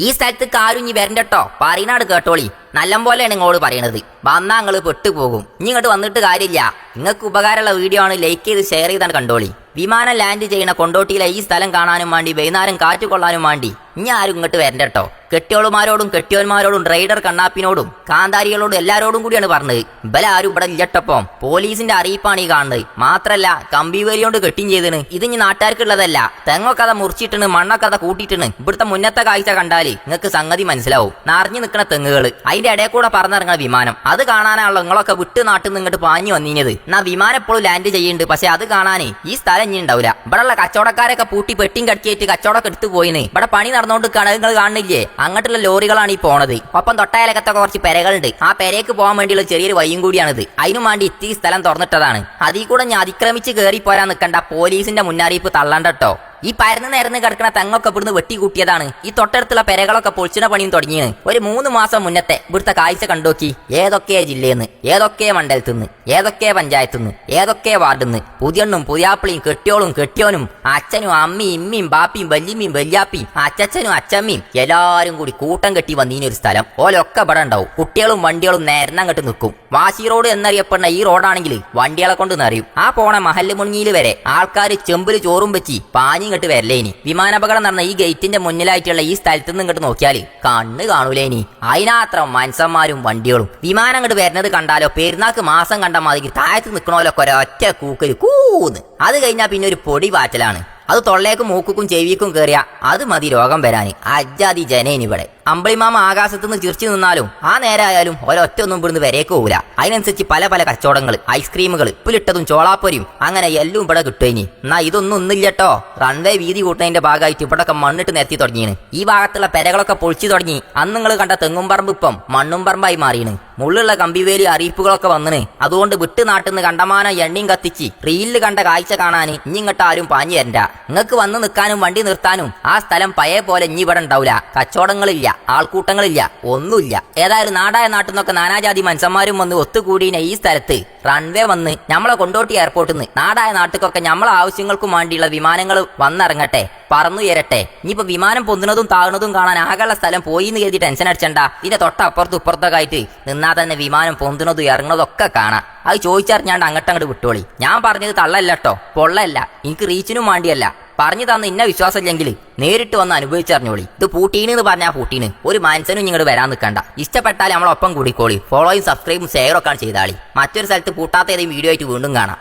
ഈ സ്ഥലത്ത് ആരും ഇനി വരണ്ടട്ടോ, പറയനാട് കേട്ടോളി. നല്ലപോലെയാണ് നിങ്ങളോട് പറയണത്. വന്നാ നിങ്ങള് പെട്ടുപോകും. ഇനി ഇങ്ങോട്ട് വന്നിട്ട് കാര്യമില്ല. നിങ്ങൾക്ക് ഉപകാരമുള്ള വീഡിയോ ആണ്, ലൈക്ക് ചെയ്ത് ഷെയർ ചെയ്താണ് കണ്ടോളി. വിമാനം ലാൻഡ് ചെയ്യണ കൊണ്ടോട്ടിയിലെ ഈ സ്ഥലം കാണാനും വേണ്ടി, വൈകുന്നേരം കാറ്റ് കൊള്ളാനും വേണ്ടി ഇനി ആരും ഇങ്ങോട്ട് വരണ്ടട്ടോ. കെട്ടിയോളുമാരോടും കെട്ടിയോന്മാരോടും റൈഡർ കണ്ണാപ്പിനോടും കാന്താരികളോടും എല്ലാരോടും കൂടിയാണ് പറഞ്ഞത്. ആരും ഇവിടെ ഇല്ലട്ടപ്പം. പോലീസിന്റെ അറിയിപ്പാണ് ഈ കാണുന്നത്. മാത്രല്ല കമ്പി വേലിയോണ്ട് കെട്ടിയും ചെയ്തിന്. ഇത് ഇനി നാട്ടുകാർക്കുള്ളതല്ല. തെങ്ങൊക്കെ മൂർച്ചിട്ടിണ്, മണ്ണൊക്കെ കൂട്ടിയിട്ടിണ്. ഇവിടുത്തെ മുന്നത്തെ കാഴ്ച കണ്ടാല് നിങ്ങൾക്ക് സംഗതി മനസ്സിലാവും. നിറഞ്ഞു നിൽക്കുന്ന തെങ്ങുകള്, അതിന്റെ ഇടയിൽ കൂടെ പറന്നിറങ്ങുന്ന വിമാനം, അത് കാണാനാണല്ലോ നിങ്ങളൊക്കെ വിട്ട് നാട്ടിൽ നിന്ന് ഇങ്ങോട്ട് പാഞ്ഞു വന്നിനത്. എന്നാ വിമാനം എപ്പോഴും ലാൻഡ് ചെയ്യുന്നുണ്ട്, പക്ഷെ അത് കാണാനേ ഈ സ്ഥലം ഇനി ഉണ്ടാവില്ല. ഇവിടെയുള്ള കച്ചവടക്കാരൊക്കെ പൂട്ടി പെട്ടിയും കടക്കിയിട്ട് കച്ചവടമൊക്കെ എടുത്തു പോയിന്. ഇവിടെ പണി നടന്നുകൊണ്ട് നിങ്ങൾ കാണുന്നില്ലേ, അങ്ങോട്ടുള്ള ലോറികളാണ് ഈ പോണത്. ഒപ്പം തൊട്ടയലകത്തൊക്കെ കുറച്ച് പെരകളുണ്ട്. ആ പെരേക്ക് പോകാൻ വേണ്ടിയുള്ള ചെറിയൊരു വഴിയും കൂടിയാണിത്. അതിനും വേണ്ടി ഇത്തി സ്ഥലം തുറന്നിട്ടതാണ്. അതിൽ കൂടെ ഞാൻ അതിക്രമിച്ച് കയറി പോരാൻ നിൽക്കണ്ട. പോലീസിന്റെ മുന്നറിയിപ്പ് തള്ളണ്ടട്ടോ. ഈ പരന്ന് നേർന്ന് കിടക്കുന്ന തെങ്ങൊക്കെ ഇവിടുന്ന് വെട്ടിക്കൂട്ടിയതാണ്. ഈ തൊട്ടടുത്തുള്ള പെരകളൊക്കെ പൊളിച്ചിന പണിയും തുടങ്ങിയാണ്. ഒരു 3 മാസം മുന്നത്തെ ഇവിടുത്തെ കാഴ്ച കണ്ടോക്കി. ഏതൊക്കെ ജില്ലയെന്ന്, ഏതൊക്കെ മണ്ഡലത്തിന്ന്, ഏതൊക്കെ പഞ്ചായത്തിന്ന്, ഏതൊക്കെ വാർഡിന്ന്, പുതിയണ്ണും പുതിയാപ്പിളിയും കെട്ടിയോളും കെട്ടിയോനും അച്ഛനും അമ്മയും ഇമ്മയും ബാപ്പിയും വല്യമ്മയും വല്യാപ്പിയും അച്ചനും അച്ചമ്മയും എല്ലാരും കൂടി കൂട്ടം കെട്ടി വന്നീനൊരു സ്ഥലം. ഓലൊക്കെ ഇവിടെ ഉണ്ടാവും. കുട്ടികളും വണ്ടികളും നേർന്നങ്ങട്ട് നിൽക്കും. വാശി റോഡ് എന്നറിയപ്പെടുന്ന ഈ റോഡാണെങ്കിൽ വണ്ടികളെ കൊണ്ട് നിറയും. ആ പോണ മഹല്ല് മുൻങ്ങിയിൽ വരെ ആൾക്കാർ ചെമ്പില് ചോറും വെച്ച് പാഞ്ഞി ഇങ്ങോട്ട് വരലേ. ഇനി വിമാനാപകടം നടന്ന ഈ ഗേറ്റിന്റെ മുന്നിലായിട്ടുള്ള ഈ സ്ഥലത്ത് നിന്ന് ഇങ്ങോട്ട് നോക്കിയാല് കണ്ണ് കാണൂലേനി. അതിനാത്രം മനുഷ്യന്മാരും വണ്ടികളും. വിമാനം അങ്ങോട്ട് വരുന്നത് കണ്ടാലോ പെരുന്നാക്ക് മാസം കണ്ട മാതിരി താഴത്ത് നിൽക്കണോലൊക്കെ ഒരൊറ്റ കൂക്കല് കൂന്ന്. അത് കഴിഞ്ഞാൽ പിന്നെ ഒരു പൊടി പാറ്റലാണ്. അത് തൊള്ളേക്കും മൂക്കും ചെവിക്കും കയറിയ അത് മതി രോഗം വരാന്. അജാതി ജനേനി ഇവിടെ. അമ്പിളിമാമ ആകാശത്തുനിന്ന് ചിരിച്ചു നിന്നാലും ആ നേരായാലും ഒരൊറ്റ ഒന്നും ഇവിടുന്ന് വരേക്ക് പോകില്ല. അതിനനുസരിച്ച് പല പല കച്ചവടങ്ങൾ, ഐസ്ക്രീമുകൾ, ഉപ്പിലിട്ടതും ചോളാപ്പൊരിയും അങ്ങനെ എല്ലാം ഇവിടെ കിട്ടുകയിനി. എന്നാ ഇതൊന്നും ഒന്നില്ലട്ടോ. റൺവേ വീതി കൂട്ടുന്നതിന്റെ ഭാഗമായിട്ട് ഇവിടൊക്കെ മണ്ണിട്ട് നിരത്തി തുടങ്ങിയാണ്. ഈ ഭാഗത്തുള്ള പെരകളൊക്കെ പൊളിച്ചു തുടങ്ങി. അന്ന് നിങ്ങൾ കണ്ട തെങ്ങും പറമ്പ് ഇപ്പം മണ്ണും പറമ്പായി മാറിയാണ്. മുള്ളുള്ള കമ്പിവേലി അറിയിപ്പുകളൊക്കെ വന്നിന്. അതുകൊണ്ട് വിട്ട് നാട്ടിന്ന് കണ്ടമാനം എണ്ണയും കത്തിച്ച് റീലിൽ കണ്ട കാഴ്ച കാണാൻ ഇനി ഇങ്ങോട്ട് ആരും പാഞ്ഞു തരണ്ട. നിങ്ങൾക്ക് വന്ന് നിൽക്കാനും വണ്ടി നിർത്താനും ആ സ്ഥലം പഴയ പോലെ ഇനി ഇവിടെ ഉണ്ടാവില്ല. കച്ചവടങ്ങളില്ല, ആൾക്കൂട്ടങ്ങളില്ല, ഒന്നുമില്ല. ഏതായാലും നാടായ നാട്ടിൽ നിന്നൊക്കെ നാനാജാതി മനുഷ്യന്മാരും വന്ന് ഒത്തുകൂടിയ ഈ സ്ഥലത്ത് റൺവേ വന്ന് നമ്മളെ കൊണ്ടോട്ടി എയർപോർട്ടിൽ നിന്ന് നാടായ നാട്ടിലൊക്കെ നമ്മളെ ആവശ്യങ്ങൾക്കും വേണ്ടിയുള്ള വിമാനങ്ങൾ വന്നിറങ്ങട്ടെ, പറന്നുയരട്ടെ. ഇനിയിപ്പോ വിമാനം പൊന്തുന്നതും താഴുന്നതും കാണാൻ ആകെയുള്ള സ്ഥലം പോയി എന്ന് കരുതി ടെൻഷൻ അടിച്ചണ്ട. ഇതിന്റെ തൊട്ടപ്പുറത്തും ഇപ്പുറത്തൊക്കെ ആയിട്ട് നിന്നാ തന്നെ വിമാനം പൊന്തുന്നതും ഇറങ്ങുന്നതും ഒക്കെ കാണാം. അത് ചോദിച്ചറിഞ്ഞാണ്ട് അങ്ങോട്ട് വിട്ടോളി. ഞാൻ പറഞ്ഞത് തള്ളല്ലോ, പൊള്ളല്ല. എനിക്ക് റീച്ചിനും വേണ്ടിയല്ല. പറഞ്ഞു തന്ന ഇന്ന വിശ്വാസമില്ലെങ്കിൽ നേരിട്ട് വന്ന് അനുഭവിച്ചറിഞ്ഞോളി. ഇത് പൂട്ടീന്ന് പറഞ്ഞാൽ പൂട്ടീന്. ഒരു മനസ്സിനും ഇങ്ങോട്ട് വരാൻ നിൽക്കണ്ട. ഇഷ്ടപ്പെട്ടാൽ നമ്മളൊപ്പം കൂടിക്കോളി. ഫോളോയും സബ്സ്ക്രൈബും ഷെയറും ഒക്കെ ചെയ്താളി. മറ്റൊരു സ്ഥലത്ത് പൂട്ടാത്ത ഏതെങ്കിലും വീഡിയോ ആയിട്ട് വീണ്ടും കാണാം.